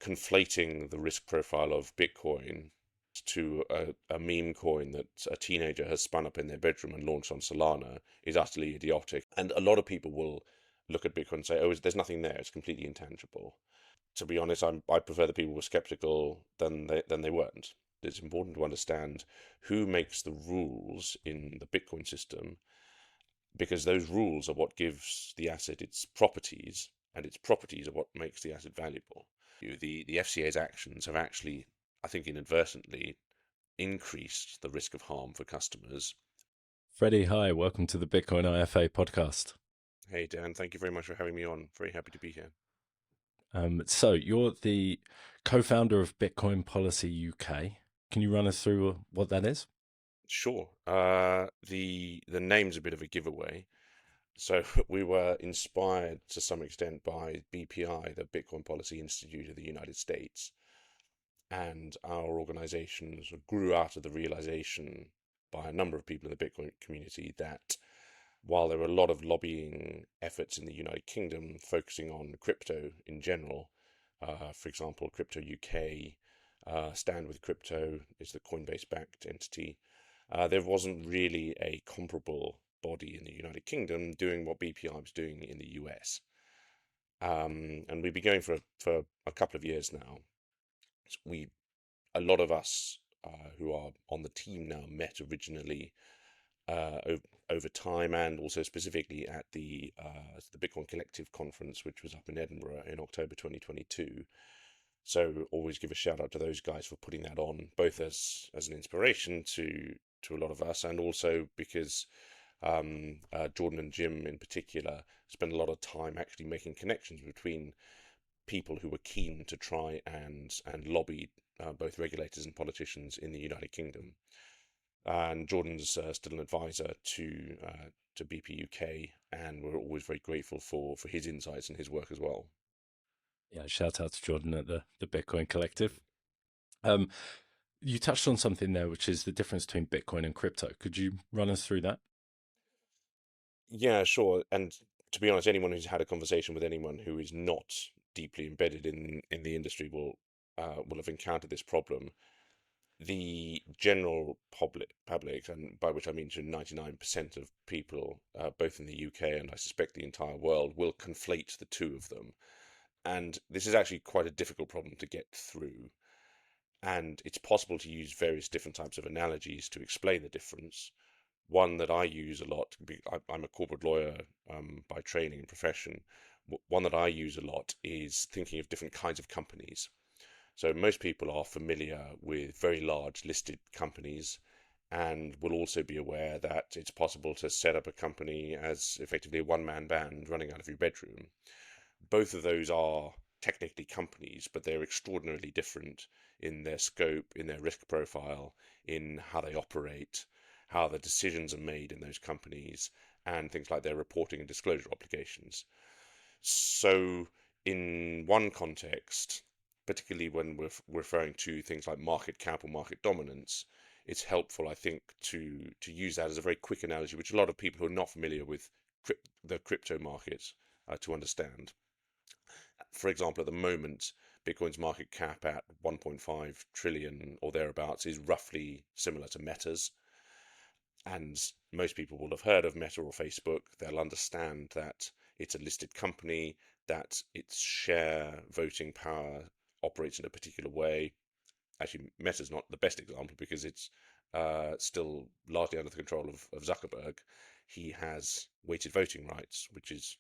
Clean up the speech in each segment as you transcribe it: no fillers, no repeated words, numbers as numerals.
conflating the risk profile of Bitcoin to a meme coin that a teenager has spun up in their bedroom and launched on Solana is utterly idiotic. And a lot of people will look at Bitcoin and say, "Oh, there's nothing there. It's completely intangible." To be honest, I prefer that people were skeptical than they weren't. It's important to understand who makes the rules in the Bitcoin system, because those rules are what gives the asset its properties, and its properties are what makes the asset valuable. The FCA's actions have actually, I think, inadvertently increased the risk of harm for customers. Freddie, hi, welcome to the Bitcoin IFA podcast. Hey Dan, thank you very much for having me on. Very happy to be here. So you're the co-founder of Bitcoin Policy UK. Can you run us through what that is? Sure. The name's a bit of a giveaway. So we were inspired to some extent by BPI, the Bitcoin Policy Institute of the United States, and our organization sort of grew out of the realization by a number of people in the Bitcoin community that while there were a lot of lobbying efforts in the United Kingdom focusing on crypto in general, for example, Crypto UK, Stand with Crypto is the Coinbase-backed entity. There wasn't really a comparable body in the United Kingdom doing what BPI was doing in the US. And we've been going for a couple of years now. We A lot of us who are on the team now met originally uh, over time, and also specifically at the Bitcoin Collective conference, which was up in Edinburgh in October 2022. So always give a shout out to those guys for putting that on, both as an inspiration to a lot of us, and also because Jordan and Jim in particular spent a lot of time actually making connections between people who were keen to try and lobby both regulators and politicians in the United Kingdom. And Jordan's still an advisor to BP UK, and we're always very grateful for his insights and his work as well. Yeah, shout out to Jordan at the Bitcoin Collective. Um, you touched on something there, which is the difference between Bitcoin and crypto. Could you run us through that? Yeah, sure. And to be honest, anyone who's had a conversation with anyone who is not deeply embedded in the industry will have encountered this problem. The general public, and by which I mean 99% of people, both in the UK and I suspect the entire world, will conflate the two of them. And this is actually quite a difficult problem to get through. And it's possible to use various different types of analogies to explain the difference. One that I use a lot, I'm a corporate lawyer by training and profession. One that I use a lot is thinking of different kinds of companies. So most people are familiar with very large listed companies and will also be aware that it's possible to set up a company as effectively a one-man band running out of your bedroom. Both of those are technically companies, but they're extraordinarily different in their scope, in their risk profile, in how they operate, how the decisions are made in those companies, and things like their reporting and disclosure obligations. So, in one context, particularly when we're referring to things like market cap or market dominance, it's helpful, I think, to use that as a very quick analogy, which a lot of people who are not familiar with the crypto market to understand. For example, at the moment, Bitcoin's market cap at 1.5 trillion or thereabouts is roughly similar to Meta's. And most people will have heard of Meta or Facebook. They'll understand that it's a listed company, that its share voting power operates in a particular way. Actually, Meta's not the best example because it's still largely under the control of Zuckerberg. He has weighted voting rights, which is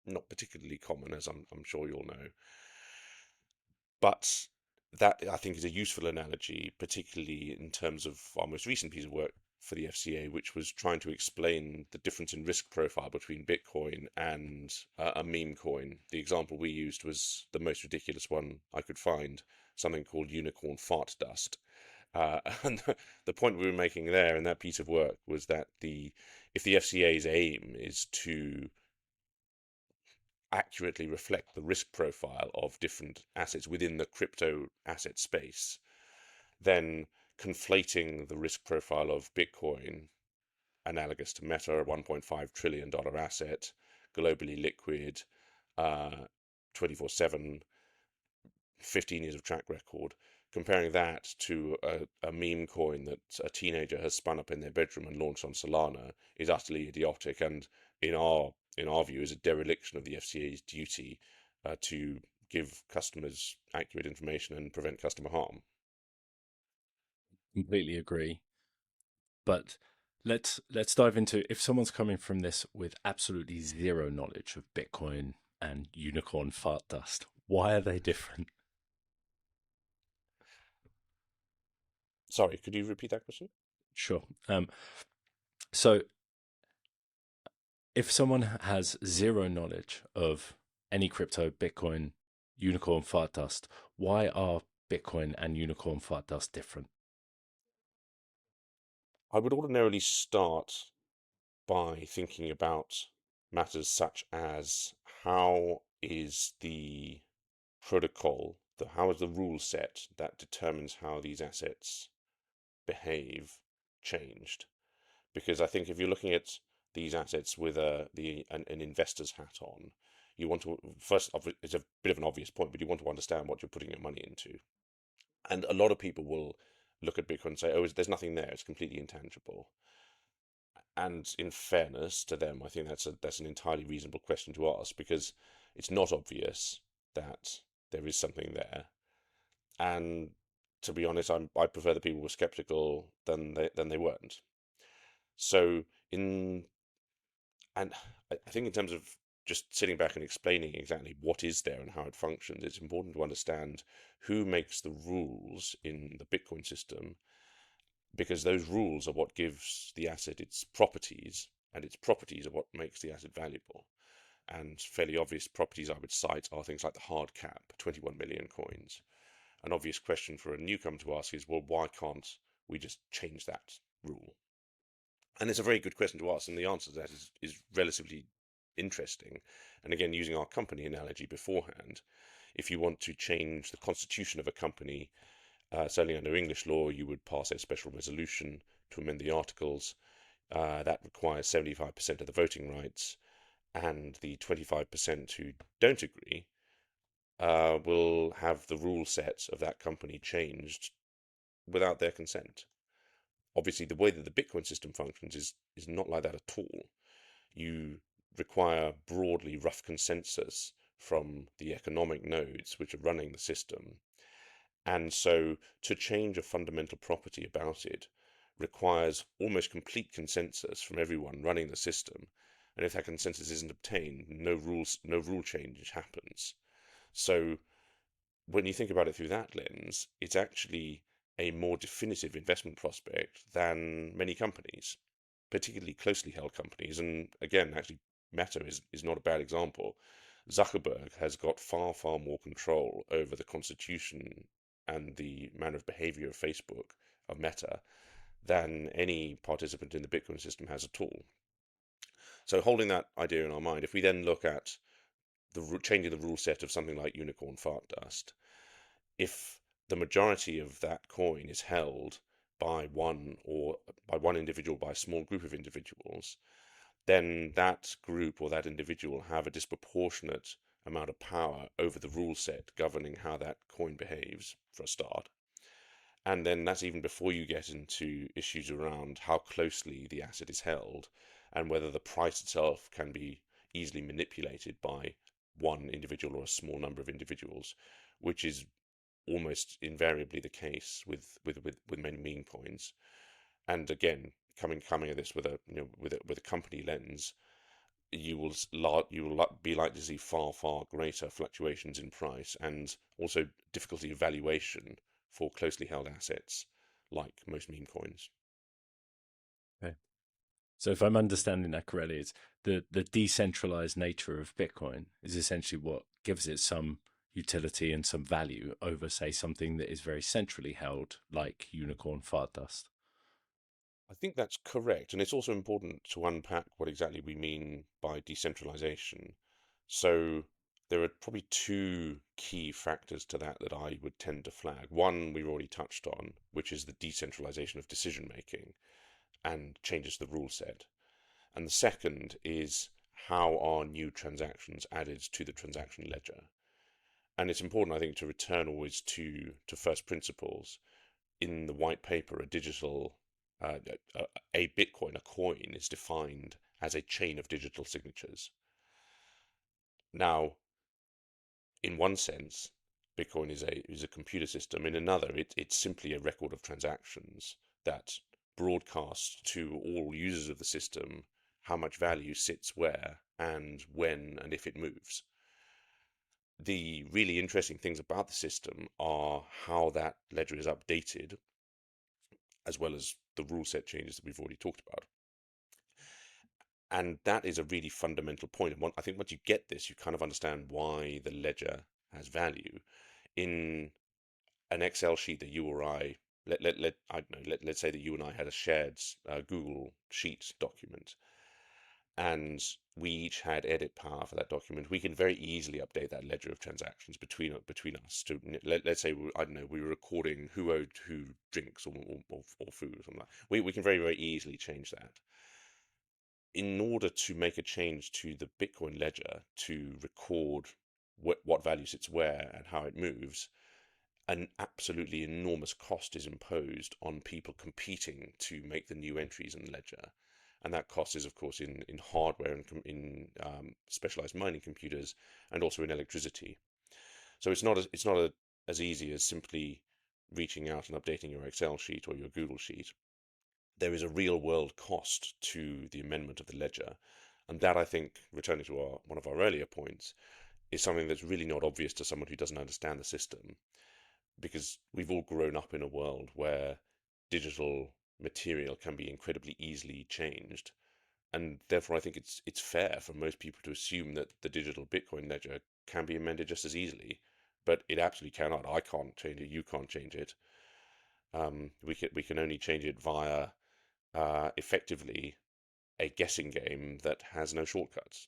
not particularly common, as I'm sure you'll know. But that, I think, is a useful analogy, particularly in terms of our most recent piece of work for the FCA, which was trying to explain the difference in risk profile between Bitcoin and a meme coin. The example we used was the most ridiculous one I could find, something called unicorn fart dust. And the point we were making there in that piece of work was that if the FCA's aim is to accurately reflect the risk profile of different assets within the crypto asset space, then conflating the risk profile of Bitcoin, analogous to Meta, a $1.5 trillion asset, globally liquid, 24/7, 15 years of track record, comparing that to a meme coin that a teenager has spun up in their bedroom and launched on Solana is utterly idiotic, and in our view is a dereliction of the FCA's duty to give customers accurate information and prevent customer harm. Completely agree. But let's dive into, if someone's coming from this with absolutely zero knowledge of Bitcoin and unicorn fart dust, why are they different? Sorry, could you repeat that question? Sure. So if someone has zero knowledge of any crypto, Bitcoin, unicorn fart dust, why are Bitcoin and unicorn fart dust different? I would ordinarily start by thinking about matters such as how is the how is the rule set that determines how these assets behave changed? Because I think if you're looking at these assets with an investor's hat on, you want to first, it's a bit of an obvious point, but you want to understand what you're putting your money into. And a lot of people will look at Bitcoin and say, "Oh, there's nothing there; it's completely intangible." And in fairness to them, I think that's an entirely reasonable question to ask because it's not obvious that there is something there. And to be honest, I prefer that people were skeptical than they weren't. So in and I think in terms of just sitting back and explaining exactly what is there and how it functions, it's important to understand who makes the rules in the Bitcoin system because those rules are what gives the asset its properties, and its properties are what makes the asset valuable. And fairly obvious properties I would cite are things like the hard cap, 21 million coins. An obvious question for a newcomer to ask is, well, why can't we just change that rule? And it's a very good question to ask, and the answer to that is relatively interesting. And again, using our company analogy beforehand, if you want to change the constitution of a company, certainly under English law, you would pass a special resolution to amend the articles. That requires 75% of the voting rights, and the 25% who don't agree will have the rule set of that company changed without their consent. Obviously, the way that the Bitcoin system functions is not like that at all. You require broadly rough consensus from the economic nodes which are running the system. And so to change a fundamental property about it requires almost complete consensus from everyone running the system. And if that consensus isn't obtained, no rule change happens. So when you think about it through that lens, it's actually a more definitive investment prospect than many companies, particularly closely held companies. And again, actually, Meta is not a bad example. Zuckerberg has got far, far more control over the constitution and the manner of behavior of Facebook, of Meta, than any participant in the Bitcoin system has at all. So, holding that idea in our mind, if we then look at changing the rule set of something like unicorn fart dust, if the majority of that coin is held by one individual, by a small group of individuals, then that group or that individual have a disproportionate amount of power over the rule set governing how that coin behaves, for a start. And then that's even before you get into issues around how closely the asset is held and whether the price itself can be easily manipulated by one individual or a small number of individuals, which is almost invariably the case with many meme coins. And again, coming at this with a with a company lens, you will be likely to see far greater fluctuations in price and also difficulty of valuation for closely held assets like most meme coins. Okay. So if I'm understanding that correctly, it's the decentralized nature of Bitcoin is essentially what gives it some utility and some value over, say, something that is very centrally held, like unicorn fart dust. I think that's correct, and it's also important to unpack what exactly we mean by decentralization. So there are probably two key factors to that I would tend to flag. One we've already touched on, which is the decentralization of decision making and changes to the rule set. And the second is how are new transactions added to the transaction ledger. And it's important, I think, to return always to first principles. In the white paper, uh, a Bitcoin, a coin, is defined as a chain of digital signatures. Now, in one sense, Bitcoin is a computer system. In another, it's simply a record of transactions that broadcasts to all users of the system how much value sits where and when and if it moves. The really interesting things about the system are how that ledger is updated, as well as the rule set changes that we've already talked about. And that is a really fundamental point. And I think once you get this, you kind of understand why the ledger has value. In an Excel sheet that you or I don't know, let's say that you and I had a shared Google Sheets document, and we each had edit power for that document. We can very easily update that ledger of transactions between us. To let's say I don't know, we were recording who owed who drinks or food or something like that. We can very easily change that. In order to make a change to the Bitcoin ledger to record what value sits where and how it moves, an absolutely enormous cost is imposed on people competing to make the new entries in the ledger. And that cost is, of course, in hardware and in specialized mining computers, and also in electricity. So as easy as simply reaching out and updating your Excel sheet or your Google sheet. There is a real world cost to the amendment of the ledger. And that, I think, returning to one of our earlier points, is something that's really not obvious to someone who doesn't understand the system, because we've all grown up in a world where digital material can be incredibly easily changed. And therefore, I think it's fair for most people to assume that the digital Bitcoin ledger can be amended just as easily. But it absolutely cannot. I can't change it. You can't change it. We can only change it via effectively a guessing game that has no shortcuts.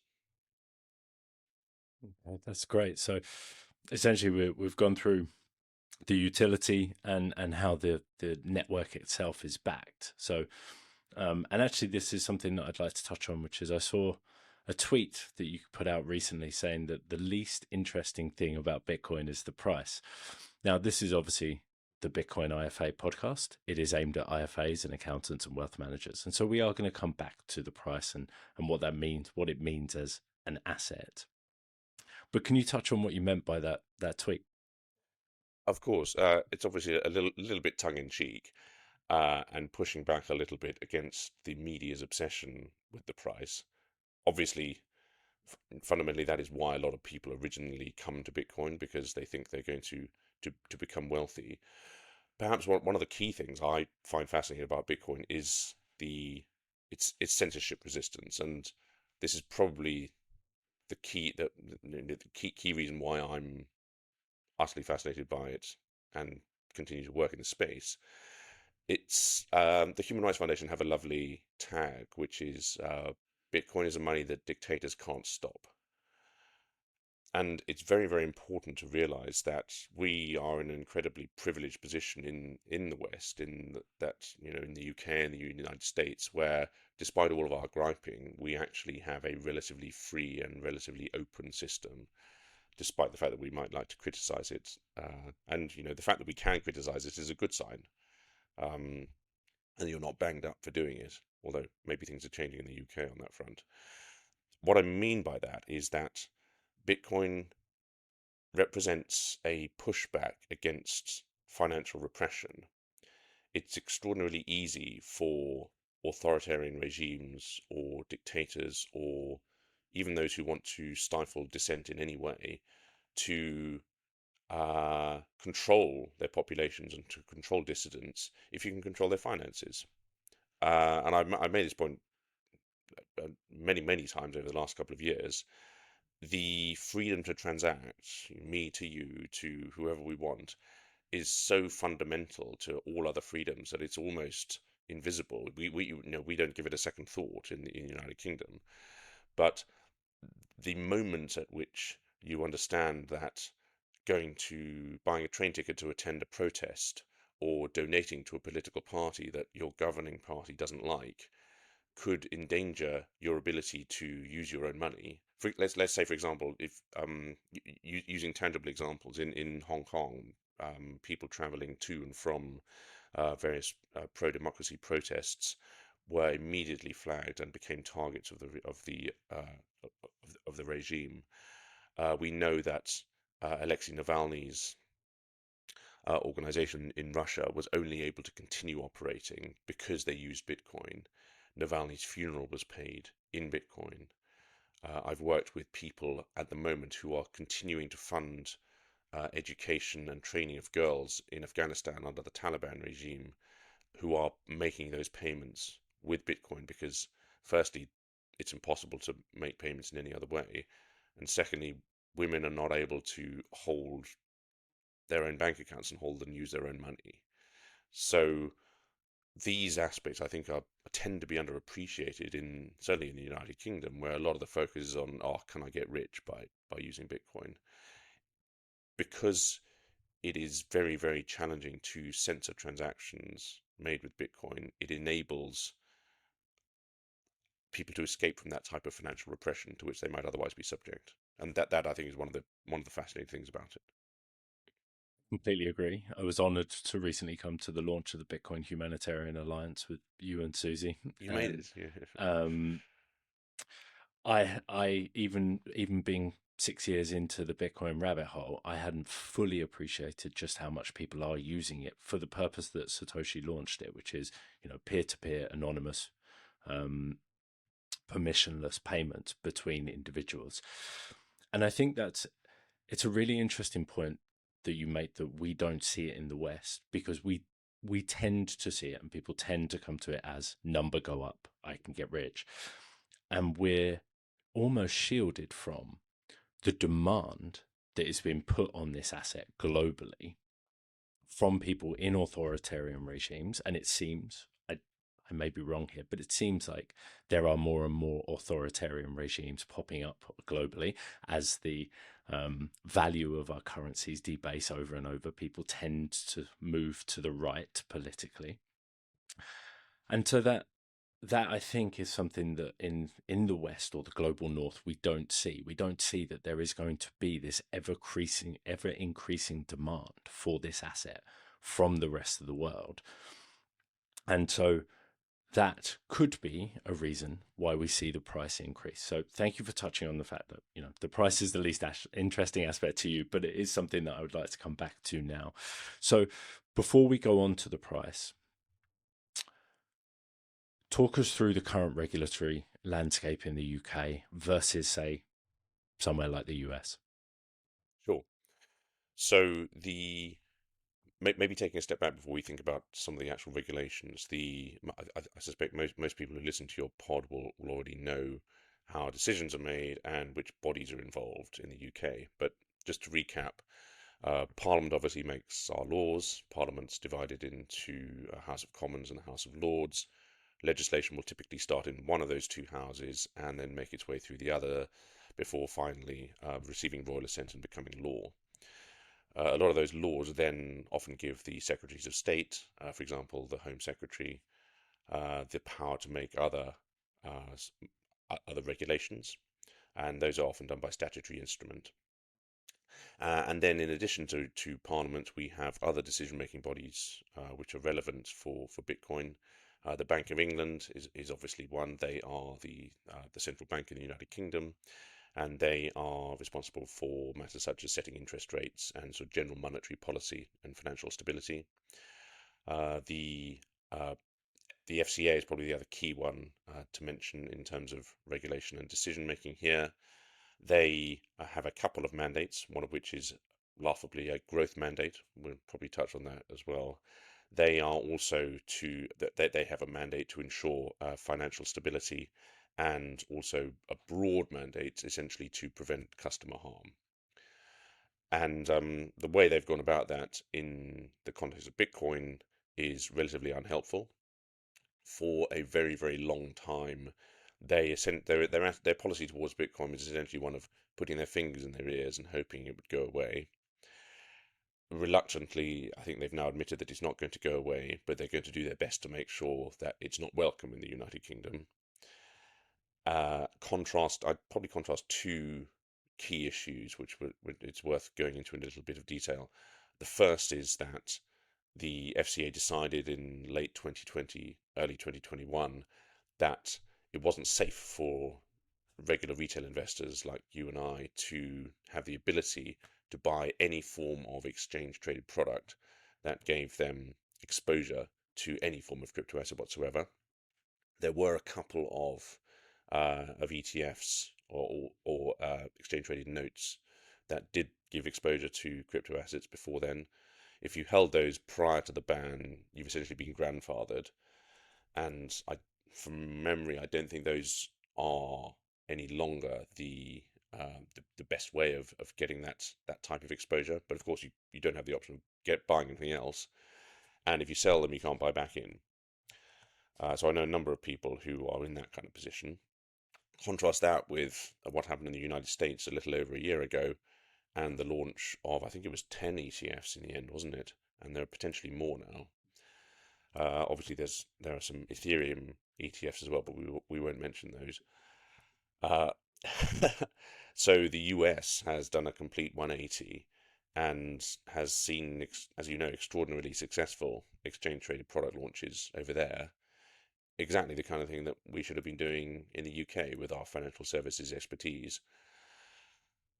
Okay, that's great. So essentially, we've gone through the utility and how the network itself is backed. So, and actually, this is something that I'd like to touch on, which is I saw a tweet that you put out recently saying that the least interesting thing about Bitcoin is the price. Now, this is obviously the Bitcoin IFA podcast. It is aimed at IFAs and accountants and wealth managers. And so we are going to come back to the price and what that means, what it means as an asset. But can you touch on what you meant by that tweet? Of course, it's obviously a little bit tongue in cheek, and pushing back a little bit against the media's obsession with the price. Obviously, fundamentally, that is why a lot of people originally come to Bitcoin, because they think they're going to become wealthy. Perhaps one of the key things I find fascinating about Bitcoin is its censorship resistance, and this is probably the key reason why I'm utterly fascinated by it and continue to work in the space. It's the Human Rights Foundation have a lovely tag, which is Bitcoin is a money that dictators can't stop. And it's very important to realize that we are in an incredibly privileged position in the West, in the UK and the United States, where despite all of our griping, we actually have a relatively free and relatively open system, despite the fact that we might like to criticize it. And the fact that we can criticize it is a good sign, um, and you're not banged up for doing it. Although maybe things are changing in the UK on that front. What I mean by that is that Bitcoin represents a pushback against financial repression. It's extraordinarily easy for authoritarian regimes or dictators, or even those who want to stifle dissent in any way, to control their populations and to control dissidents if you can control their finances. And I've made this point many times over the last couple of years. The freedom to transact, me to you to whoever we want, is so fundamental to all other freedoms that it's almost invisible. We don't give it a second thought in the United Kingdom. But the moment at which you understand that buying a train ticket to attend a protest or donating to a political party that your governing party doesn't like could endanger your ability to use your own money, let's say, for example, if using tangible examples in Hong Kong, people traveling to and from various pro-democracy protests were immediately flagged and became targets of the regime. We know that Alexei Navalny's organization in Russia was only able to continue operating because they used Bitcoin. Navalny's funeral was paid in Bitcoin. I've worked with people at the moment who are continuing to fund education and training of girls in Afghanistan under the Taliban regime who are making those payments with Bitcoin because, firstly, it's impossible to make payments in any other way. And secondly, women are not able to hold their own bank accounts and hold and use their own money. So these aspects, I think, are tend to be underappreciated in certainly in the United Kingdom, where a lot of the focus is on, oh, can I get rich by using Bitcoin? Because it is very, very challenging to censor transactions made with Bitcoin. It enables people to escape from that type of financial repression to which they might otherwise be subject. And that I think is one of the fascinating things about it. Completely agree. I was honored to recently come to the launch of the Bitcoin Humanitarian Alliance with you and Susie, You made and it. Yeah. um, I even being 6 years into the Bitcoin rabbit hole, I hadn't fully appreciated just how much people are using it for the purpose that Satoshi launched it, which is, peer-to-peer anonymous, um, permissionless payment between individuals. And I think it's a really interesting point that you make, that we don't see it in the West because we tend to see it and people tend to come to it as number go up, I can get rich. And we're almost shielded from the demand that is being put on this asset globally from people in authoritarian regimes. And it seems, I may be wrong here, but it seems like there are more and more authoritarian regimes popping up globally as the value of our currencies debase over and over. People tend to move to the right politically. And so that I think is something that in the West or the global North we don't see. We don't see that there is going to be this ever increasing demand for this asset from the rest of the world. And so that could be a reason why we see the price increase. So thank you for touching on the fact that, the price is the least interesting aspect to you, but it is something that I would like to come back to now. So before we go on to the price, talk us through the current regulatory landscape in the UK versus, say, somewhere like the US. Sure. So maybe taking a step back before we think about some of the actual regulations. I suspect most people who listen to your pod will already know how decisions are made and which bodies are involved in the UK. But just to recap, Parliament obviously makes our laws. Parliament's divided into a House of Commons and a House of Lords. Legislation will typically start in one of those two houses and then make its way through the other before finally receiving royal assent and becoming law. A lot of those laws then often give the secretaries of state, for example, the Home Secretary, the power to make uh, other regulations, and those are often done by statutory instrument. And then, in addition to Parliament, we have other decision-making bodies which are relevant for Bitcoin. The Bank of England is obviously one. They are the central bank in the United Kingdom, and they are responsible for matters such as setting interest rates and sort of general monetary policy and financial stability. Uh, the uh, the FCA is probably the other key one to mention in terms of regulation and decision making here. They have a couple of mandates, one of which is laughably a growth mandate. We'll probably touch on that as well. They are also they have a mandate to ensure financial stability and also a broad mandate essentially to prevent customer harm. And the way they've gone about that in the context of Bitcoin is relatively unhelpful. For a very, very long time, their policy towards Bitcoin was essentially one of putting their fingers in their ears and hoping it would go away. Reluctantly, I think they've now admitted that it's not going to go away, but they're going to do their best to make sure that it's not welcome in the United Kingdom. I'd probably contrast two key issues, which it's worth going into in a little bit of detail. The first is that the FCA decided in late 2020, early 2021, that it wasn't safe for regular retail investors like you and I to have the ability to buy any form of exchange traded product that gave them exposure to any form of crypto asset whatsoever. There were a couple of ETFs or exchange traded notes that did give exposure to crypto assets before then. If you held those prior to the ban, you've essentially been grandfathered. And from memory, I don't think those are any longer the best way of getting that type of exposure. But of course, you don't have the option of buying anything else. And if you sell them, you can't buy back in. So I know a number of people who are in that kind of position. Contrast that with what happened in the United States a little over a year ago, and the launch of, I think it was 10 ETFs in the end, wasn't it? And there are potentially more now. Obviously, there are some Ethereum ETFs as well, but we won't mention those. Uh, so the US has done a complete 180 and has seen, as you know, extraordinarily successful exchange traded product launches over there. Exactly the kind of thing that we should have been doing in the UK with our financial services expertise.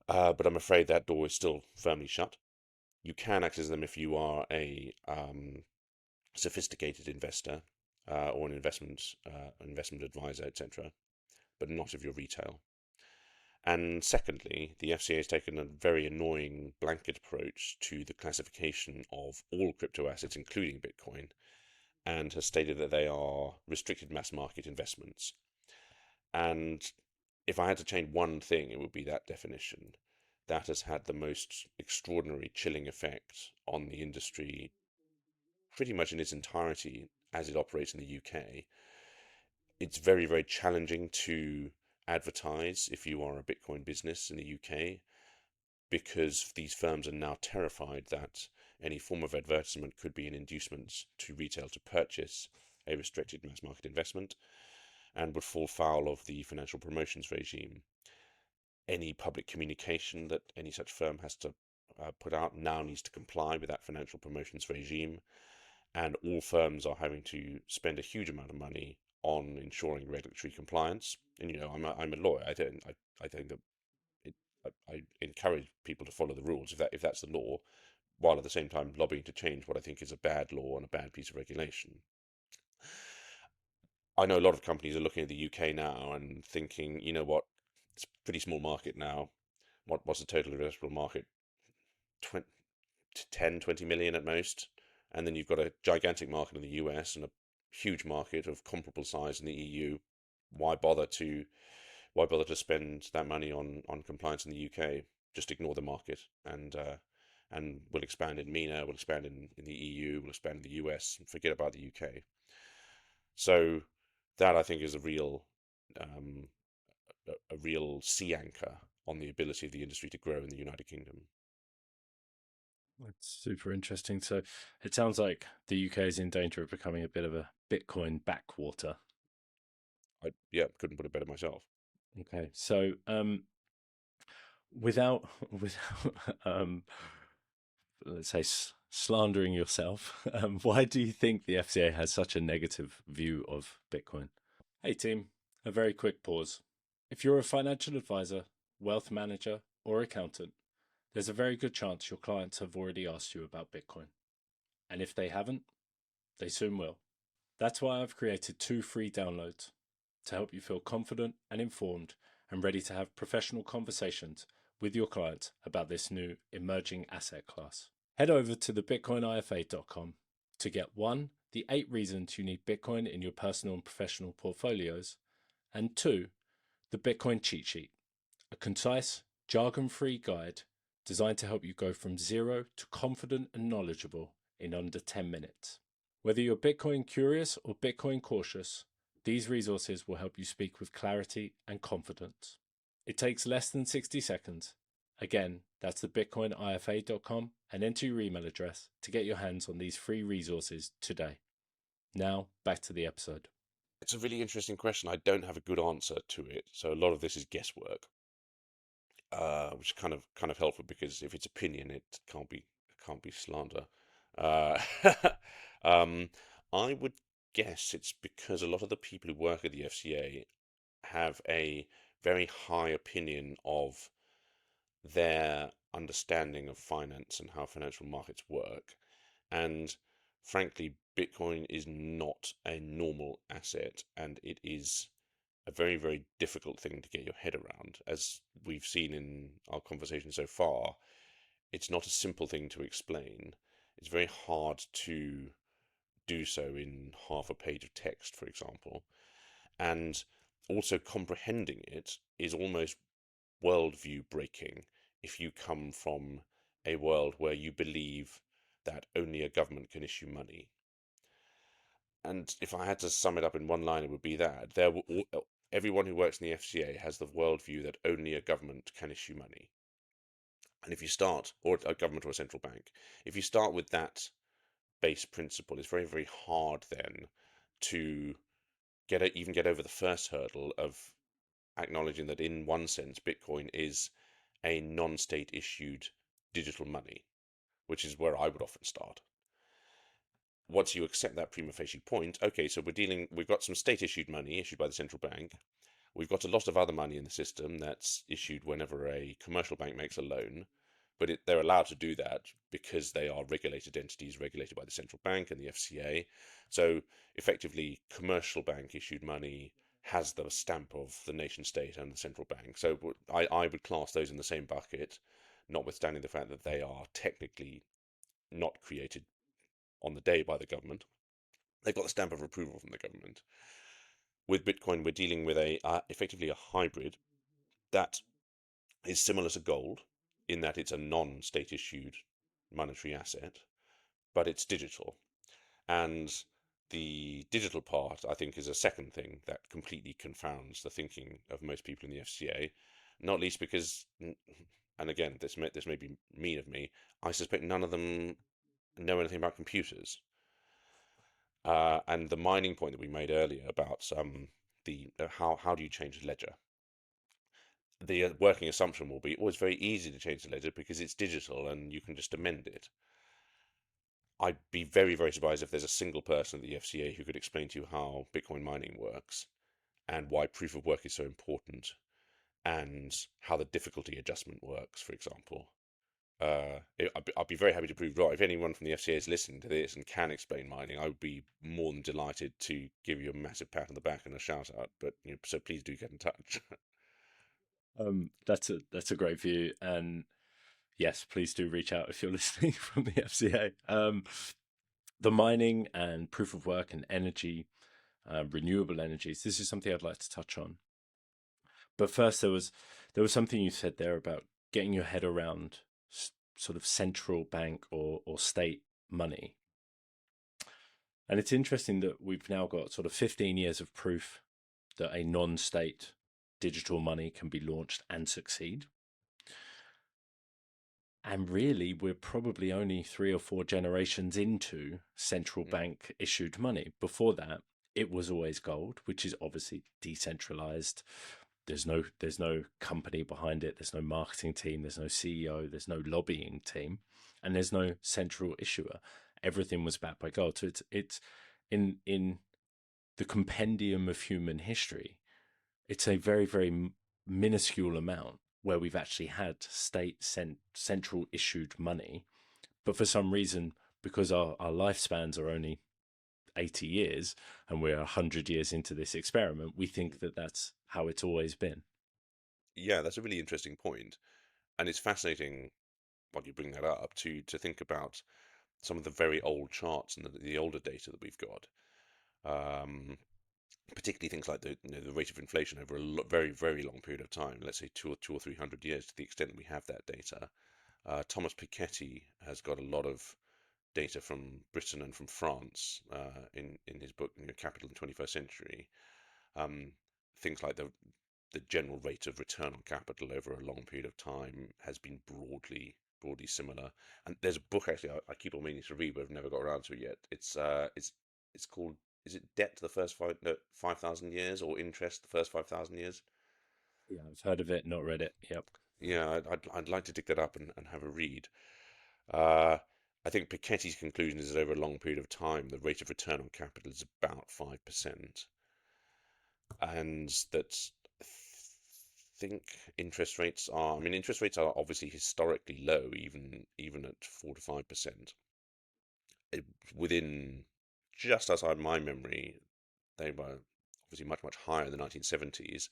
But I'm afraid that door is still firmly shut. You can access them if you are a sophisticated investor or an investment advisor, etc., but not if you're retail. And secondly, the FCA has taken a very annoying blanket approach to the classification of all crypto assets, including Bitcoin, and has stated that they are restricted mass market investments. And if I had to change one thing, it would be that definition. That has had the most extraordinary chilling effect on the industry pretty much in its entirety as it operates in the UK. It's very, very challenging to advertise if you are a Bitcoin business in the UK because these firms are now terrified that any form of advertisement could be an inducement to retail to purchase a restricted mass market investment and would fall foul of the financial promotions regime. Any public communication that any such firm has to put out now needs to comply with that financial promotions regime, and all firms are having to spend a huge amount of money on ensuring regulatory compliance. And I'm a lawyer. I think that it, I encourage people to follow the rules if that's the law, while at the same time lobbying to change what I think is a bad law and a bad piece of regulation. I know a lot of companies are looking at the UK now and thinking, you know what, it's a pretty small market now. What's the total addressable market? 20, 10, 20 million at most. And then you've got a gigantic market in the US and a huge market of comparable size in the EU. Why bother to spend that money on compliance in the UK? Just ignore the market and we'll expand in MENA, we'll expand in the EU, we'll expand in the US, and forget about the UK. So that I think is um, a real sea anchor on the ability of the industry to grow in the United Kingdom. That's super interesting. So it sounds like the UK is in danger of becoming a bit of a Bitcoin backwater. Yeah, couldn't put it better myself. Okay, so without let's say slandering yourself, why do you think the FCA has such a negative view of Bitcoin? Hey team, a very quick pause. If you're a financial advisor, wealth manager, or accountant, there's a very good chance your clients have already asked you about Bitcoin. And if they haven't, they soon will. That's why I've created 2 free downloads to help you feel confident and informed and ready to have professional conversations with your clients about this new emerging asset class. Head over to thebitcoinifa.com to get 1, the 8 reasons you need Bitcoin in your personal and professional portfolios, and 2, the Bitcoin cheat sheet, a concise, jargon-free guide designed to help you go from zero to confident and knowledgeable in under 10 minutes. Whether you're Bitcoin curious or Bitcoin cautious, these resources will help you speak with clarity and confidence. It takes less than 60 seconds. Again, that's thebitcoinifa.com and enter your email address to get your hands on these free resources today. Now, back to the episode. It's a really interesting question. I don't have a good answer to it, so a lot of this is guesswork, which is kind of helpful because if it's opinion, it can't be slander. Uh, um, I would guess it's because a lot of the people who work at the FCA have a very high opinion of their understanding of finance and how financial markets work. And frankly, Bitcoin is not a normal asset, and it is a very, very difficult thing to get your head around. As we've seen in our conversation so far, it's not a simple thing to explain. It's very hard to do so in half a page of text, for example. And also comprehending it is almost worldview breaking if you come from a world where you believe that only a government can issue money. And if I had to sum it up in one line, it would be that everyone who works in the FCA has the worldview that only a government can issue money. And if you start, or a government or a central bank, if you start with that base principle, it's very, very hard then to even get over the first hurdle of acknowledging that in one sense, Bitcoin is a non-state issued digital money, which is where I would often start. Once you accept that prima facie point, okay, so we've got some state issued money issued by the central bank. We've got a lot of other money in the system that's issued whenever a commercial bank makes a loan, but they're allowed to do that because they are regulated entities regulated by the central bank and the FCA. So effectively, commercial bank issued money has the stamp of the nation state and the central bank. So I would class those in the same bucket, notwithstanding the fact that they are technically not created on the day by the government. They've got the stamp of approval from the government. With Bitcoin, we're dealing with effectively a hybrid that is similar to gold in that it's a non-state issued monetary asset, but it's digital. And the digital part, I think, is a second thing that completely confounds the thinking of most people in the FCA, not least because, and again, this may be mean of me, I suspect none of them know anything about computers. And the mining point that we made earlier about the how do you change a ledger? The working assumption will be, oh, it's very easy to change the ledger because it's digital and you can just amend it. I'd be very, very surprised if there's a single person at the FCA who could explain to you how Bitcoin mining works and why proof of work is so important and how the difficulty adjustment works, for example. I'd be very happy to prove right. If anyone from the FCA is listening to this and can explain mining, I would be more than delighted to give you a massive pat on the back and a shout out. But so please do get in touch. That's a great view, and yes, please do reach out if you're listening from the FCA. The mining and proof of work and energy, renewable energies. This is something I'd like to touch on. But first, there was something you said there about getting your head around sort of central bank or state money. And it's interesting that we've now got sort of 15 years of proof that a non-state digital money can be launched and succeed. And really, we're probably only 3 or 4 generations into central Mm. bank issued money. Before that, it was always gold, which is obviously decentralized. There's no company behind it. There's no marketing team. There's no CEO. There's no lobbying team, and there's no central issuer. Everything was backed by gold. So it's in the compendium of human history. It's a very, very minuscule amount where we've actually had central issued money. But for some reason, because our lifespans are only 80 years and we're 100 years into this experiment, we think that that's how it's always been. Yeah, that's a really interesting point, and it's fascinating when you bring that up to think about some of the very old charts and the older data that we've got. Um, Particularly things like the rate of inflation over a very, very long period of time, let's say two or 300 years, to the extent that we have that data. Thomas Piketty has got a lot of data from Britain and from France in his book, Capital in the 21st Century. Um, Things like the general rate of return on capital over a long period of time has been broadly similar. And there's a book actually I keep on meaning to read, but I've never got around to it yet. It's called is it debt to the first 5,000 years or interest the first 5,000 years? Yeah, I've heard of it, not read it. Yep. Yeah, I'd like to dig that up and have a read. Uh, I think Piketty's conclusion is that over a long period of time, the rate of return on capital is about 5%, and that I think interest rates are. I mean, interest rates are obviously historically low, even at 4 to 5%. Within just outside my memory, they were obviously much higher in the 1970s.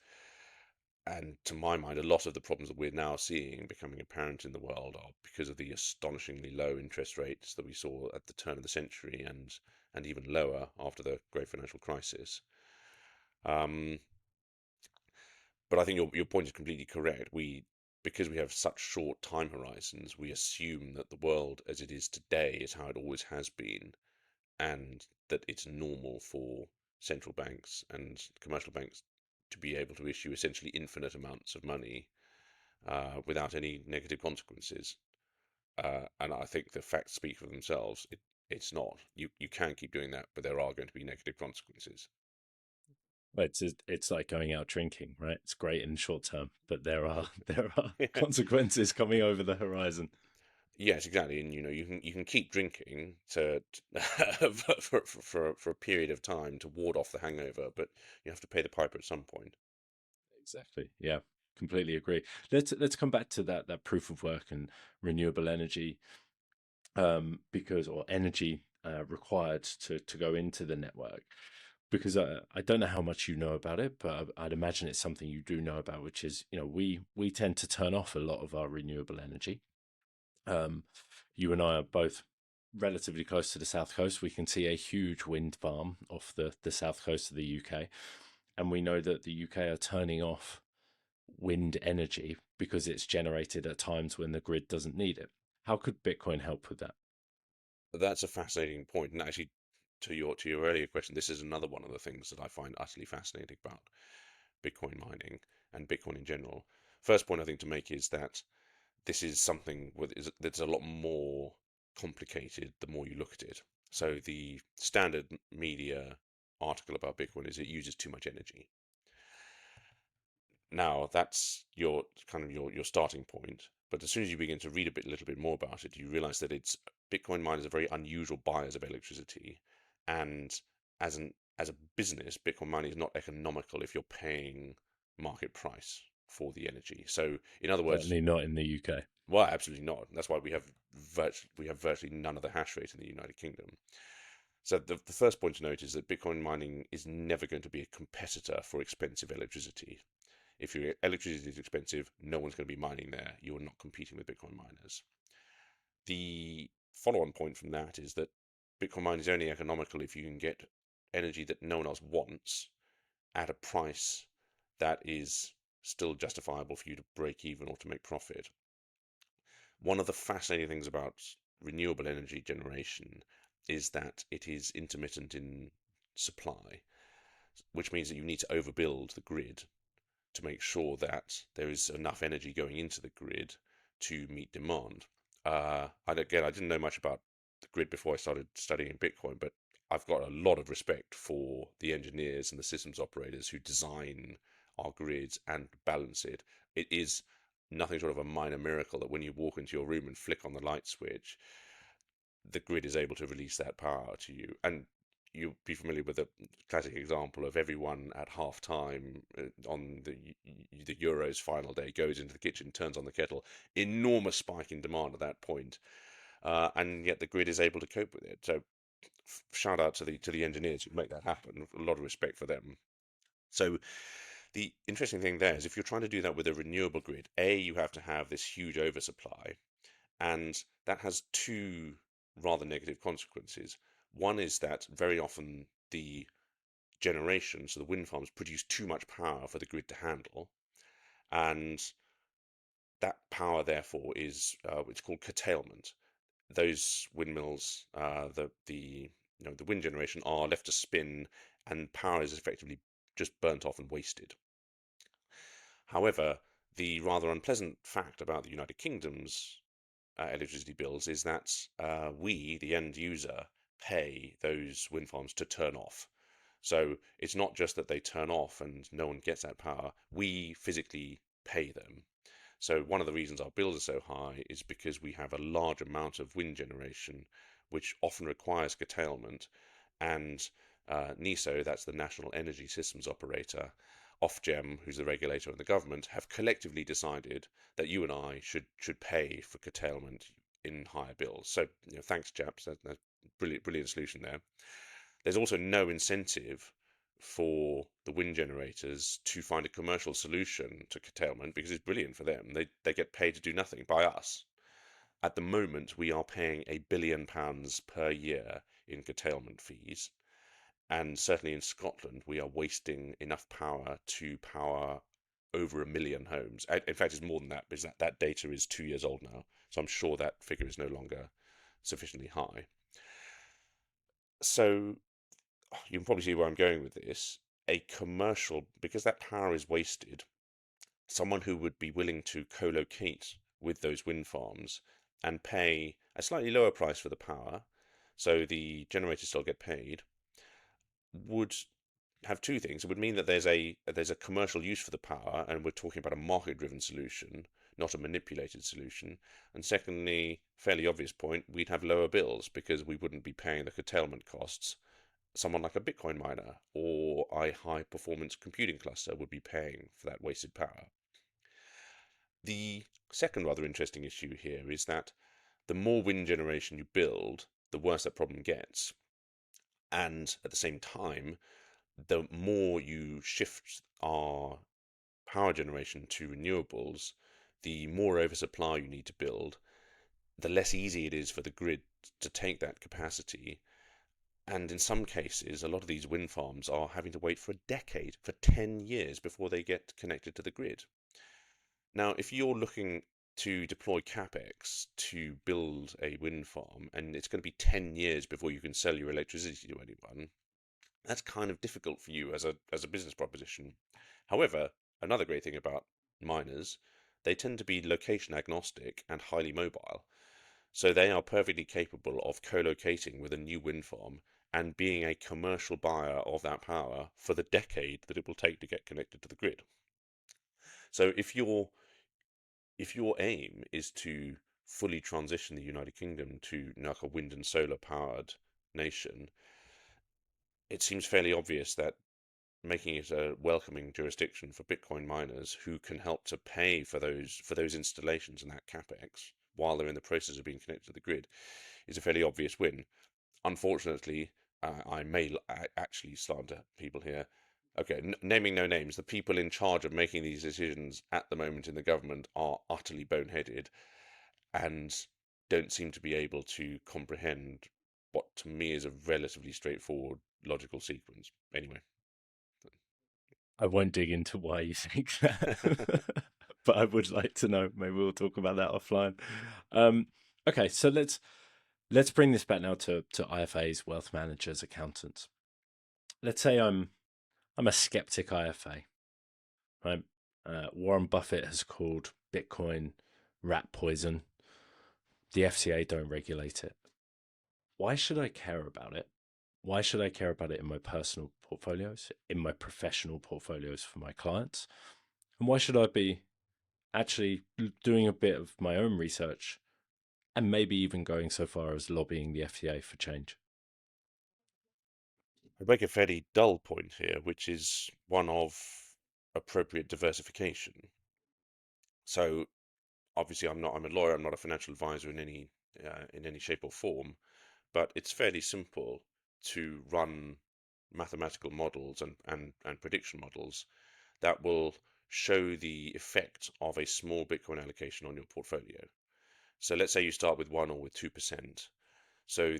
And to my mind, a lot of the problems that we're now seeing becoming apparent in the world are because of the astonishingly low interest rates that we saw at the turn of the century and even lower after the great financial crisis. Um, but I think your point is completely correct. Because we have such short time horizons, we assume that the world as it is today is how it always has been, and that it's normal for central banks and commercial banks to be able to issue essentially infinite amounts of money without any negative consequences. And I think the facts speak for themselves. It's not. You can keep doing that, but there are going to be negative consequences. Well, it's like going out drinking, right? It's great in short term, but there are consequences coming over the horizon. Yes, exactly. And you can keep drinking for a period of time to ward off the hangover, but you have to pay the piper at some point. Exactly. Yeah, completely agree. Let's come back to that proof of work and renewable energy, because or energy required to go into the network. Because I don't know how much you know about it, but I'd imagine it's something you do know about, which is, we tend to turn off a lot of our renewable energy. Um, you and I are both relatively close to the south coast. We can see a huge wind farm off the south coast of the UK, and we know that the UK are turning off wind energy because it's generated at times when the grid doesn't need it. How could Bitcoin help with that? That's a fascinating point, and actually, to your earlier question, this is another one of the things that I find utterly fascinating about Bitcoin mining and Bitcoin in general. First point I think to make is that this is something that's a lot more complicated the more you look at it. So the standard media article about Bitcoin is it uses too much energy. Now that's your kind of your starting point. But as soon as you begin to read a little bit more about it, you realize that it's Bitcoin miners are very unusual buyers of electricity, and as a business, Bitcoin mining is not economical if you're paying market price for the energy. So in other words, Certainly not in the UK. well, absolutely not. That's why we have virtually none of the hash rate in the United Kingdom. So the first point to note is that Bitcoin mining is never going to be a competitor for expensive electricity. If your electricity is expensive, no one's going to be mining there. You're not competing with Bitcoin miners. The follow-on point from that is that Bitcoin mining is only economical if you can get energy that no one else wants at a price that is still justifiable for you to break even or to make profit. One of the fascinating things about renewable energy generation is that it is intermittent in supply, which means that you need to overbuild the grid to make sure that there is enough energy going into the grid to meet demand. Again, I didn't know much about the grid before I started studying Bitcoin, but I've got a lot of respect for the engineers and the systems operators who design our grids and balance it. It is nothing short of a minor miracle that when you walk into your room and flick on the light switch, the grid is able to release that power to you. And you'll be familiar with the classic example of everyone at half time on the Euros final day goes into the kitchen, turns on the kettle, enormous spike in demand at that point, and yet the grid is able to cope with it. So shout out to the engineers who make that happen. A lot of respect for them. So the interesting thing there is if you're trying to do that with a renewable grid, you have to have this huge oversupply, and that has two rather negative consequences. One is that very often the generation, so the wind farms, produce too much power for the grid to handle, and that power therefore is it's called curtailment. Those windmills, the wind generation, are left to spin, and power is effectively just burnt off and wasted. However, the rather unpleasant fact about the United Kingdom's electricity bills is that we, the end user, pay those wind farms to turn off. So it's not just that they turn off and no one gets that power. We physically pay them. So one of the reasons our bills are so high is because we have a large amount of wind generation, which often requires curtailment, and NESO, that's the National Energy Systems Operator, Ofgem, who's the regulator and the government, have collectively decided that you and I should pay for curtailment in higher bills. So, thanks, chaps. That's brilliant solution there. There's also no incentive for the wind generators to find a commercial solution to curtailment because it's brilliant for them. They get paid to do nothing by us. At the moment, we are paying £1 billion per year in curtailment fees, and certainly in Scotland, we are wasting enough power to power over 1 million homes. In fact, it's more than that because that data is 2 years old now. So I'm sure that figure is no longer sufficiently high. So you can probably see where I'm going with this. A commercial, because that power is wasted, someone who would be willing to co-locate with those wind farms and pay a slightly lower price for the power, so the generators still get paid, would have two things. It would mean that there's a commercial use for the power, and we're talking about a market-driven solution, not a manipulated solution. And secondly, fairly obvious point, we'd have lower bills because we wouldn't be paying the curtailment costs. Someone like a Bitcoin miner or a high performance computing cluster would be paying for that wasted power. The second rather interesting issue here is that the more wind generation you build, the worse that problem gets. And at the same time, the more you shift our power generation to renewables, the more oversupply you need to build, the less easy it is for the grid to take that capacity. And in some cases, a lot of these wind farms are having to wait for a decade, for 10 years before they get connected to the grid. Now, if you're looking to deploy capex to build a wind farm and it's going to be 10 years before you can sell your electricity to anyone, that's kind of difficult for you as a business proposition. However, another great thing about miners, they tend to be location agnostic and highly mobile. So they are perfectly capable of co-locating with a new wind farm and being a commercial buyer of that power for the decade that it will take to get connected to the grid. So if your aim is to fully transition the United Kingdom to like a wind and solar powered nation, it seems fairly obvious that making it a welcoming jurisdiction for Bitcoin miners who can help to pay for those installations and that capex while they're in the process of being connected to the grid is a fairly obvious win. Unfortunately, I may actually slander people here. Okay, naming no names, the people in charge of making these decisions at the moment in the government are utterly boneheaded and don't seem to be able to comprehend what to me is a relatively straightforward logical sequence. Anyway. I won't dig into why you think that, but I would like to know. Maybe we'll talk about that offline. Okay, so let's bring this back now to IFAs, wealth managers, accountants. Let's say I'm a skeptic IFA, right? Warren Buffett has called Bitcoin rat poison. The FCA don't regulate it. Why should I care about it? Why should I care about it in my personal portfolios, in my professional portfolios for my clients? And why should I be actually doing a bit of my own research and maybe even going so far as lobbying the FCA for change? I make a fairly dull point here, which is one of appropriate diversification. So obviously, I'm a lawyer. I'm not a financial advisor in any shape or form, but it's fairly simple to run mathematical models and prediction models that will show the effect of a small Bitcoin allocation on your portfolio. So let's say you start with 1 or with 2%. So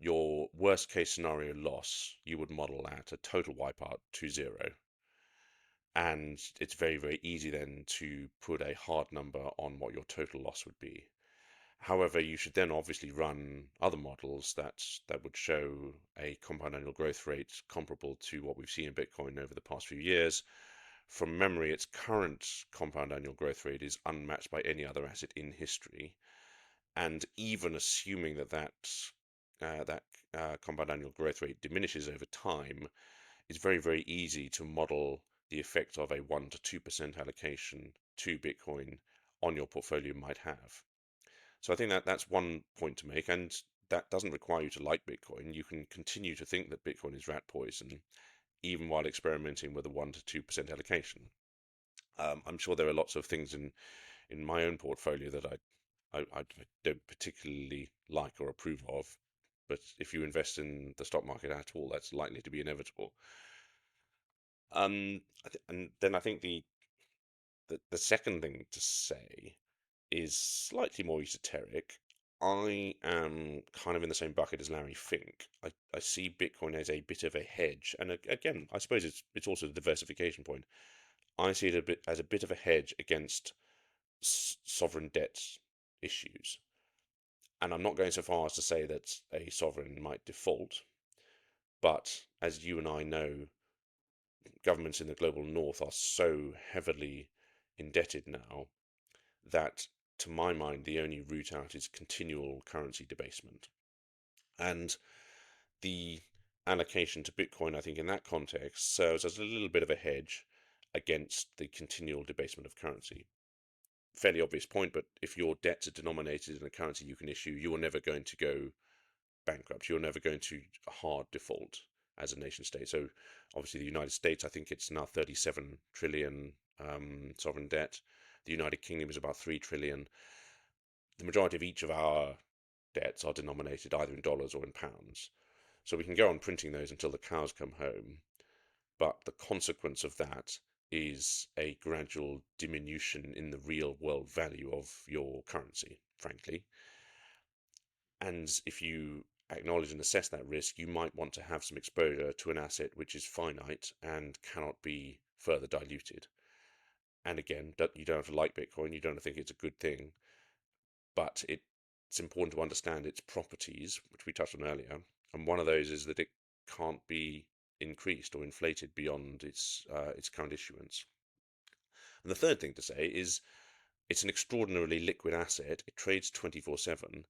your worst case scenario loss, you would model at a total wipeout to 0. And it's very, very easy then to put a hard number on what your total loss would be. However, you should then obviously run other models that would show a compound annual growth rate comparable to what we've seen in Bitcoin over the past few years. From memory, its current compound annual growth rate is unmatched by any other asset in history. And even assuming that compound annual growth rate diminishes over time, it's very, very easy to model the effect of a 1 to 2% allocation to Bitcoin on your portfolio might have. So I think that that's one point to make, and that doesn't require you to like Bitcoin. You can continue to think that Bitcoin is rat poison, even while experimenting with a 1 to 2% allocation. I'm sure there are lots of things in my own portfolio that I don't particularly like or approve of, but if you invest in the stock market at all, that's likely to be inevitable. And then I think the second thing to say is slightly more esoteric. I am kind of in the same bucket as Larry Fink. I see Bitcoin as a bit of a hedge, and again, I suppose it's also a diversification point. I see it a bit as a bit of a hedge against sovereign debt issues. And I'm not going so far as to say that a sovereign might default, but as you and I know, governments in the global north are so heavily indebted now that, to my mind, the only route out is continual currency debasement. And the allocation to Bitcoin, I think, in that context, serves as a little bit of a hedge against the continual debasement of currency. Fairly obvious point, but if your debts are denominated in a currency you can issue, you are never going to go bankrupt. You're never going to a hard default as a nation state. So obviously the United States, I think it's now 37 trillion sovereign debt. The United Kingdom is about 3 trillion. The majority of each of our debts are denominated either in dollars or in pounds. So we can go on printing those until the cows come home. But the consequence of that is a gradual diminution in the real world value of your currency, frankly. And if you acknowledge and assess that risk, you might want to have some exposure to an asset which is finite and cannot be further diluted. And again, you don't have to like Bitcoin, you don't have to think it's a good thing, but it's important to understand its properties, which we touched on earlier. And one of those is that it can't be increased or inflated beyond its current issuance. And the third thing to say is it's an extraordinarily liquid asset. It trades 24/7.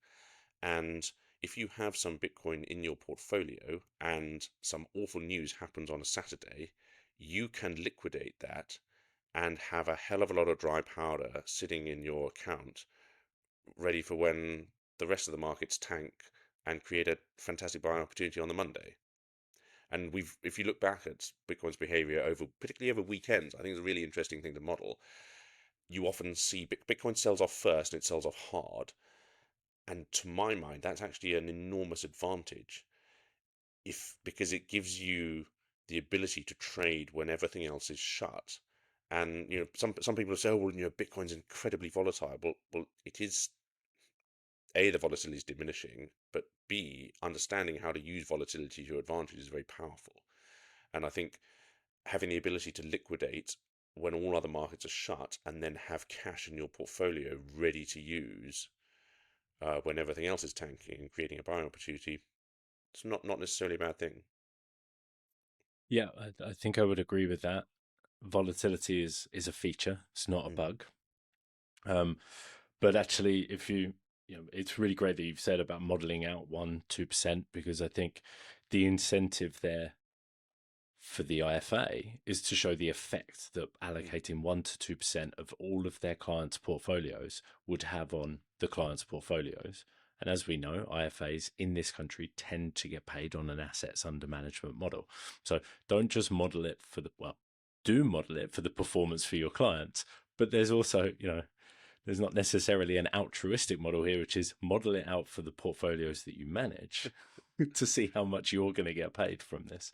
And if you have some Bitcoin in your portfolio and some awful news happens on a Saturday, you can liquidate that and have a hell of a lot of dry powder sitting in your account ready for when the rest of the markets tank and create a fantastic buying opportunity on the Monday. And if you look back at Bitcoin's behavior particularly over weekends, I think it's a really interesting thing to model. You often see Bitcoin sells off first and it sells off hard. And to my mind, that's actually an enormous advantage because it gives you the ability to trade when everything else is shut. And some people say, oh well, Bitcoin's incredibly volatile. Well, it is. A, the volatility is diminishing, but B, understanding how to use volatility to your advantage is very powerful. And I think having the ability to liquidate when all other markets are shut and then have cash in your portfolio ready to use when everything else is tanking and creating a buying opportunity, it's not necessarily a bad thing. Yeah, I think I would agree with that. Volatility is a feature; it's not a Mm-hmm. bug. But actually, if it's really great that you've said about modeling out 1-2%, because I think the incentive there for the IFA is to show the effect that allocating 1 to 2% of all of their clients' portfolios would have on the clients' portfolios. And as we know, IFAs in this country tend to get paid on an assets under management model. So don't just model it do model it for the performance for your clients. But there's also, there's not necessarily an altruistic model here, which is model it out for the portfolios that you manage to see how much you're going to get paid from this.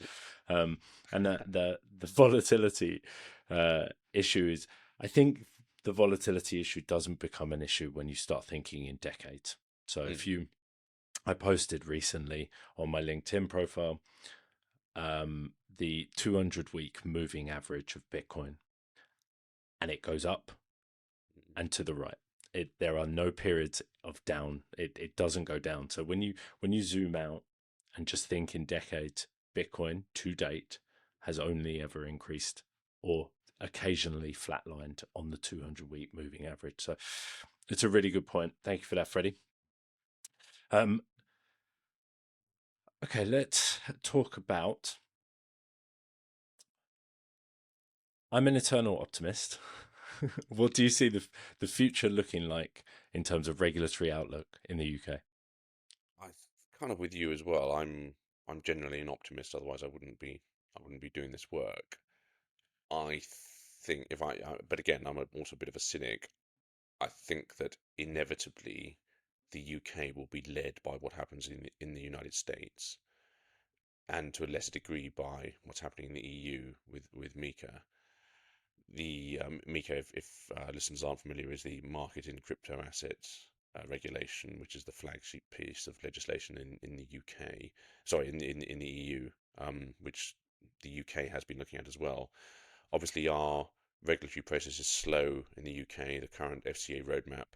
And the volatility issue is, I think the volatility issue doesn't become an issue when you start thinking in decades. So I posted recently on my LinkedIn profile the 200-week moving average of Bitcoin, and it goes up and to the right. There are no periods of down. It doesn't go down. So when you zoom out and just think in decades, Bitcoin to date has only ever increased or occasionally flatlined on the 200-week moving average. So it's a really good point. Thank you for that, Freddie. Okay, let's talk about I'm an eternal optimist. What do you see the future looking like in terms of regulatory outlook in the UK? I'm kind of with you as well. I'm generally an optimist, otherwise I wouldn't be doing this work. I think but again, also a bit of a cynic. I think that inevitably the UK will be led by what happens in the United States, and to a lesser degree by what's happening in the EU with MECA. The MECA, if listeners aren't familiar, is the market in crypto assets regulation, which is the flagship piece of legislation in the UK, sorry, in the EU, which the UK has been looking at as well. Obviously, our regulatory process is slow in the UK. The current FCA roadmap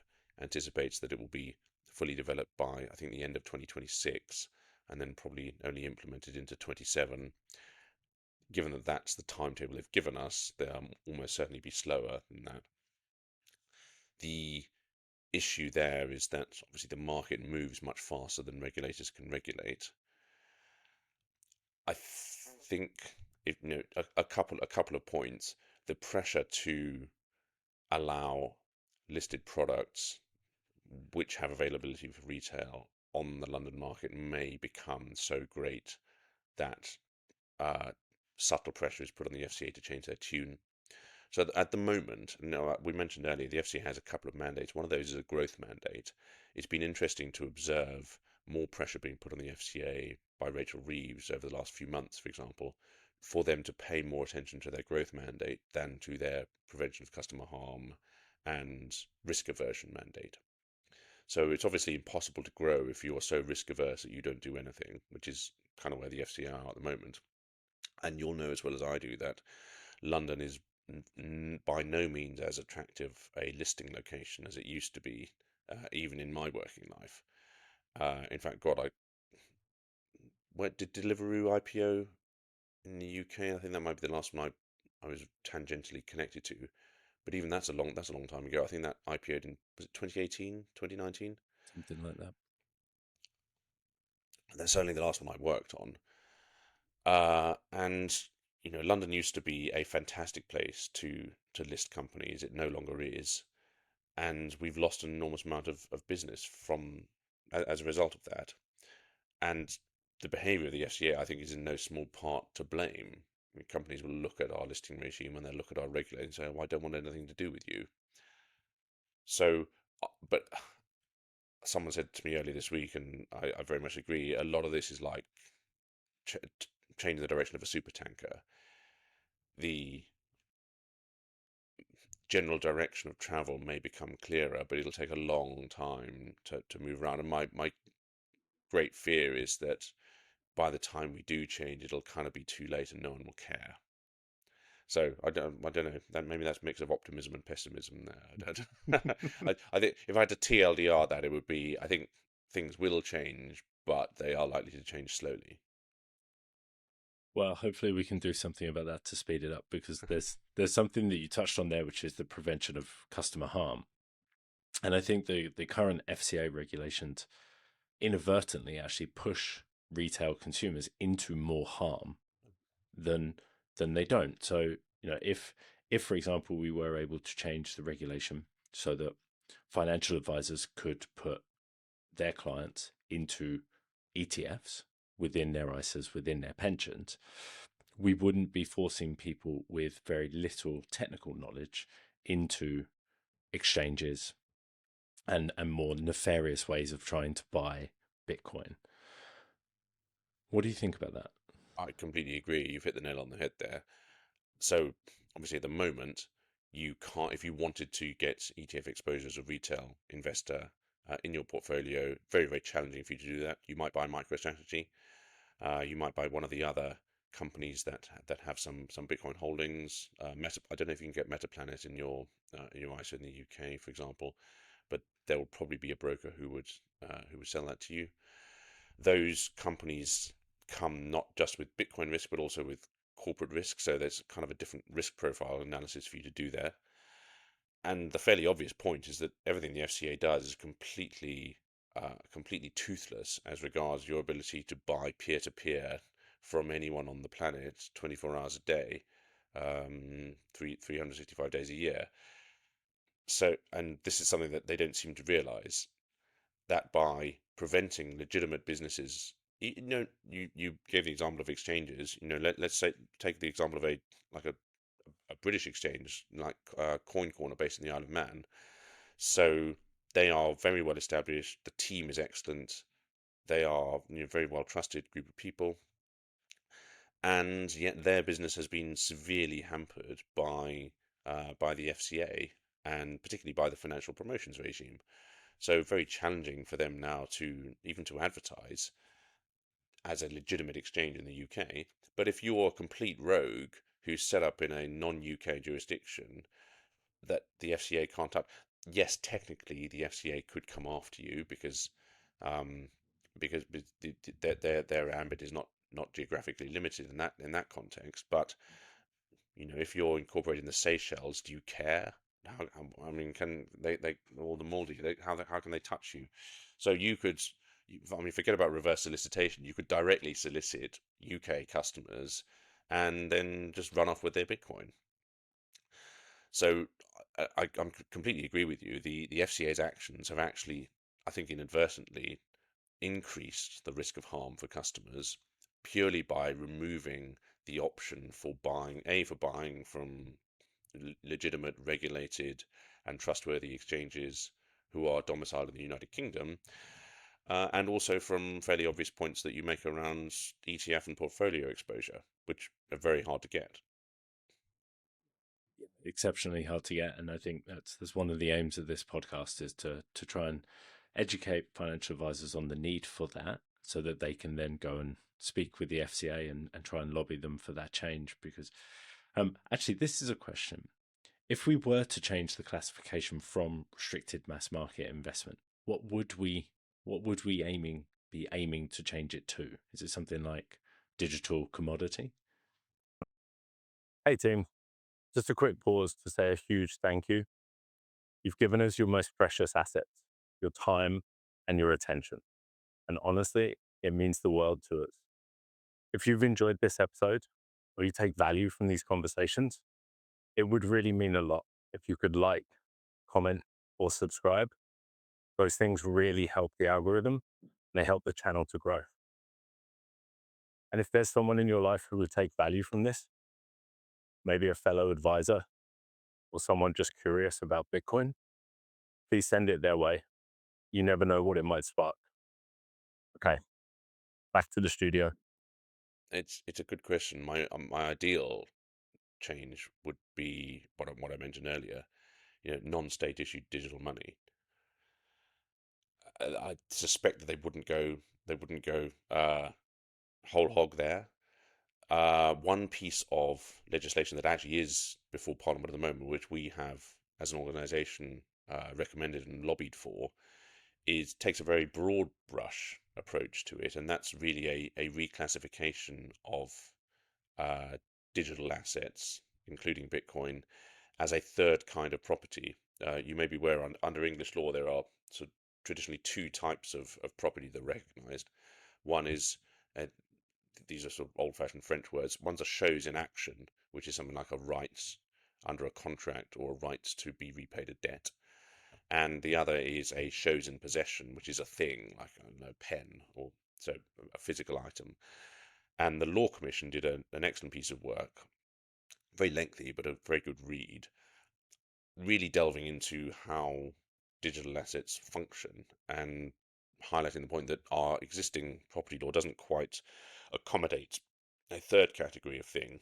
anticipates that it will be fully developed by, I think, the end of 2026, and then probably only implemented into 27. Given that that's the timetable they've given us, they'll almost certainly be slower than that. The issue there is that obviously the market moves much faster than regulators can regulate. I think if a couple of points, the pressure to allow listed products which have availability for retail on the London market may become so great that uh, subtle pressure is put on the FCA to change their tune. So at the moment, we mentioned earlier, the FCA has a couple of mandates. One of those is a growth mandate. It's been interesting to observe more pressure being put on the FCA by Rachel Reeves over the last few months, for example, for them to pay more attention to their growth mandate than to their prevention of customer harm and risk aversion mandate. So it's obviously impossible to grow if you are so risk averse that you don't do anything, which is kind of where the FCA are at the moment. And you'll know as well as I do that London is by no means as attractive a listing location as it used to be, even in my working life. In fact, God, where did Deliveroo IPO in the UK? I think that might be the last one I was tangentially connected to. But even that's a long time ago. I think that IPO'd in, was it 2018, 2019? Something like that. That's certainly the last one I worked on. And London used to be a fantastic place to list companies. It no longer is, and we've lost an enormous amount of business as a result of that. And the behaviour of the FCA, I think, is in no small part to blame. I mean, companies will look at our listing regime and they'll look at our regulator and say, "Oh, I don't want anything to do with you." So, but someone said to me earlier this week, and I very much agree. A lot of this is like ch- changing the direction of a super tanker. The general direction of travel may become clearer, but it'll take a long time to move around. And my great fear is that by the time we do change, it'll kind of be too late and no one will care. So I don't know. That maybe that's a mix of optimism and pessimism there. I don't. I think if I had to TLDR that, it would be I think things will change, but they are likely to change slowly. Well, hopefully we can do something about that to speed it up because there's something that you touched on there, which is the prevention of customer harm. And I think the current FCA regulations inadvertently actually push retail consumers into more harm than they don't. So, if for example we were able to change the regulation so that financial advisors could put their clients into ETFs within their ISAs, within their pensions, we wouldn't be forcing people with very little technical knowledge into exchanges and more nefarious ways of trying to buy Bitcoin. What do you think about that? I completely agree. You've hit the nail on the head there. So obviously, at the moment, you can't. If you wanted to get ETF exposure as a retail investor in your portfolio, very very challenging for you to do that. You might buy MicroStrategy. You might buy one of the other companies that have some Bitcoin holdings. I don't know if you can get MetaPlanet in your ISA in the UK, for example, but there will probably be a broker who would sell that to you. Those companies come not just with Bitcoin risk, but also with corporate risk. So there's kind of a different risk profile analysis for you to do there. And the fairly obvious point is that everything the FCA does is completely toothless as regards your ability to buy peer to peer from anyone on the planet 24 hours a day. 365 days a year. So, and this is something that they don't seem to realize, that by preventing legitimate businesses, you gave the example of exchanges. Let's say take the example of a British exchange like Coin Corner based in the Isle of Man. So they are very well established. The team is excellent. They are very well trusted group of people, and yet their business has been severely hampered by the FCA and particularly by the financial promotions regime. So very challenging for them now to even to advertise as a legitimate exchange in the UK. But if you're a complete rogue who's set up in a non-UK jurisdiction that the FCA can't touch, yes, technically the FCA could come after you um, because their ambit is not geographically limited in that context. But if you're incorporating the Seychelles, do you care? I mean, can they or the Maldives? How can they touch you? So you could, I mean, forget about reverse solicitation. You could directly solicit UK customers, and then just run off with their Bitcoin. So I completely agree with you. The FCA's actions have actually, I think, inadvertently increased the risk of harm for customers purely by removing the option for buying from legitimate, regulated, and trustworthy exchanges who are domiciled in the United Kingdom, and also from fairly obvious points that you make around ETF and portfolio exposure, which are very hard to get. Exceptionally hard to get, and I think that's one of the aims of this podcast is to try and educate financial advisors on the need for that, so that they can then go and speak with the FCA and try and lobby them for that change. Because actually, this is a question: if we were to change the classification from restricted mass market investment, what would we be aiming to change it to? Is it something like digital commodity? Hey, team. Just a quick pause to say a huge thank you. You've given us your most precious assets, your time and your attention. And honestly, it means the world to us. If you've enjoyed this episode or you take value from these conversations, it would really mean a lot if you could like, comment, or subscribe. Those things really help the algorithm and they help the channel to grow. And if there's someone in your life who would take value from this, maybe a fellow advisor or someone just curious about Bitcoin, please send it their way. You never know what it might spark. Okay, back to the studio. It's a good question. My ideal change would be what I mentioned earlier. Non-state issued digital money. I suspect that they wouldn't go whole hog there. One piece of legislation that actually is before Parliament at the moment, which we have as an organisation recommended and lobbied for, is takes a very broad brush approach to it, and that's really a reclassification of uh, digital assets, including Bitcoin, as a third kind of property. You may be aware under English law there are sort of traditionally two types of property that are recognised. One is uh, these are sort of old-fashioned French words. One's a shows in action, which is something like a right under a contract or a right to be repaid a debt. And the other is a shows in possession, which is a thing like I don't know, pen or so a physical item. And the Law Commission did an excellent piece of work, very lengthy but a very good read, really delving into how digital assets function and highlighting the point that our existing property law doesn't quite accommodate a third category of thing,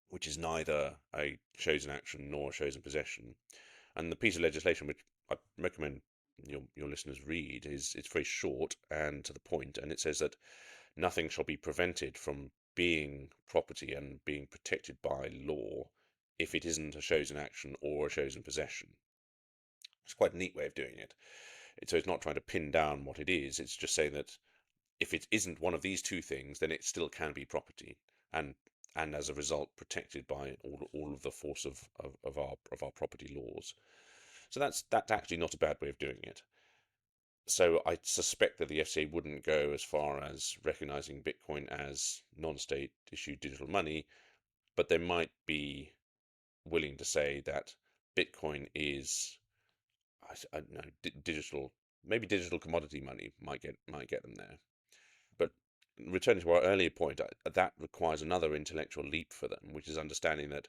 which is neither a shows in action nor a shows in possession. And the piece of legislation, which I recommend your listeners read, is it's very short and to the point, and it says that nothing shall be prevented from being property and being protected by law if it isn't a shows in action or a shows in possession. It's quite a neat way of doing it. So it's not trying to pin down what it is. It's just saying that if it isn't one of these two things, then it still can be property, and and as a result protected by all of the force of our property laws. So that's actually not a bad way of doing it. So I suspect that the FCA wouldn't go as far as recognizing Bitcoin as non-state issued digital money, but they might be willing to say that Bitcoin is, I don't know, digital, maybe digital commodity money might get them there. But returning to our earlier point, that requires another intellectual leap for them, which is understanding that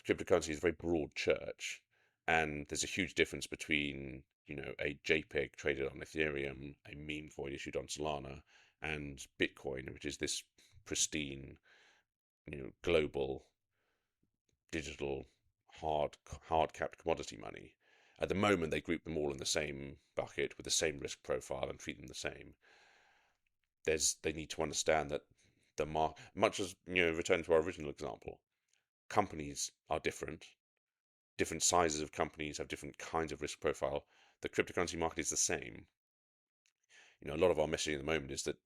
cryptocurrency is a very broad church, and there's a huge difference between, a JPEG traded on Ethereum, a meme coin issued on Solana, and Bitcoin, which is this pristine, global digital hard capped commodity money. At the moment, they group them all in the same bucket with the same risk profile and treat them the same. They need to understand that the market, much as return to our original example, companies are different. Different sizes of companies have different kinds of risk profile. The cryptocurrency market is the same. A lot of our messaging at the moment is that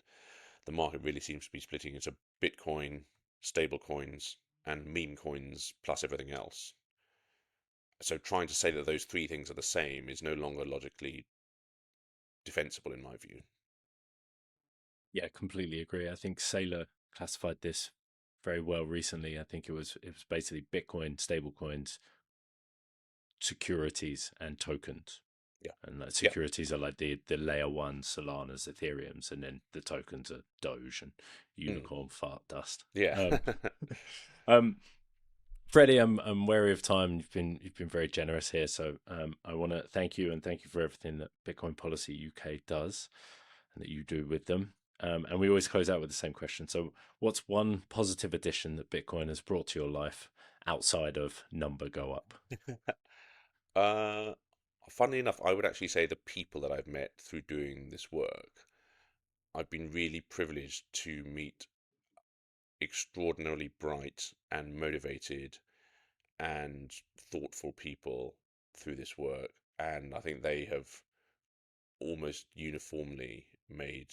the market really seems to be splitting into Bitcoin, stable coins, and meme coins plus everything else. So trying to say that those three things are the same is no longer logically defensible in my view. Yeah, completely agree. I think Saylor classified this very well recently. I think it was basically Bitcoin, stablecoins, securities, and tokens. Yeah. And like Yeah. securities are like the layer one Solana's, Ethereum's, and then the tokens are Doge and Unicorn, Fart Dust. Yeah. Freddie, I'm wary of time. You've been very generous here, so I want to thank you and thank you for everything that Bitcoin Policy UK does and that you do with them. And we always close out with the same question. So, what's one positive addition that Bitcoin has brought to your life outside of number go up? Funnily enough, I would actually say the people that I've met through doing this work, I've been really privileged to meet extraordinarily bright and motivated and thoughtful people through this work. And I think they have almost uniformly made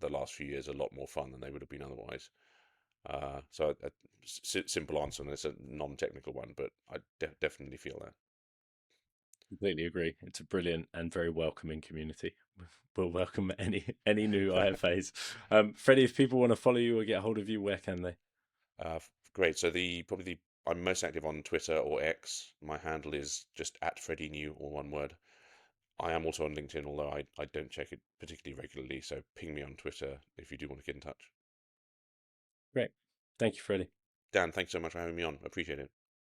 the last few years a lot more fun than they would have been otherwise. So a simple answer, and it's a non-technical one, but I definitely feel that. Completely agree. It's a brilliant and very welcoming community. We'll welcome any new IFAs. Freddie, if people want to follow you or get hold of you, where can they? Great. So I'm most active on Twitter or X. My handle is just @FreddieNew, all one word. I am also on LinkedIn, although I don't check it particularly regularly. So ping me on Twitter if you do want to get in touch. Great. Thank you, Freddie. Dan, thanks so much for having me on. Appreciate it.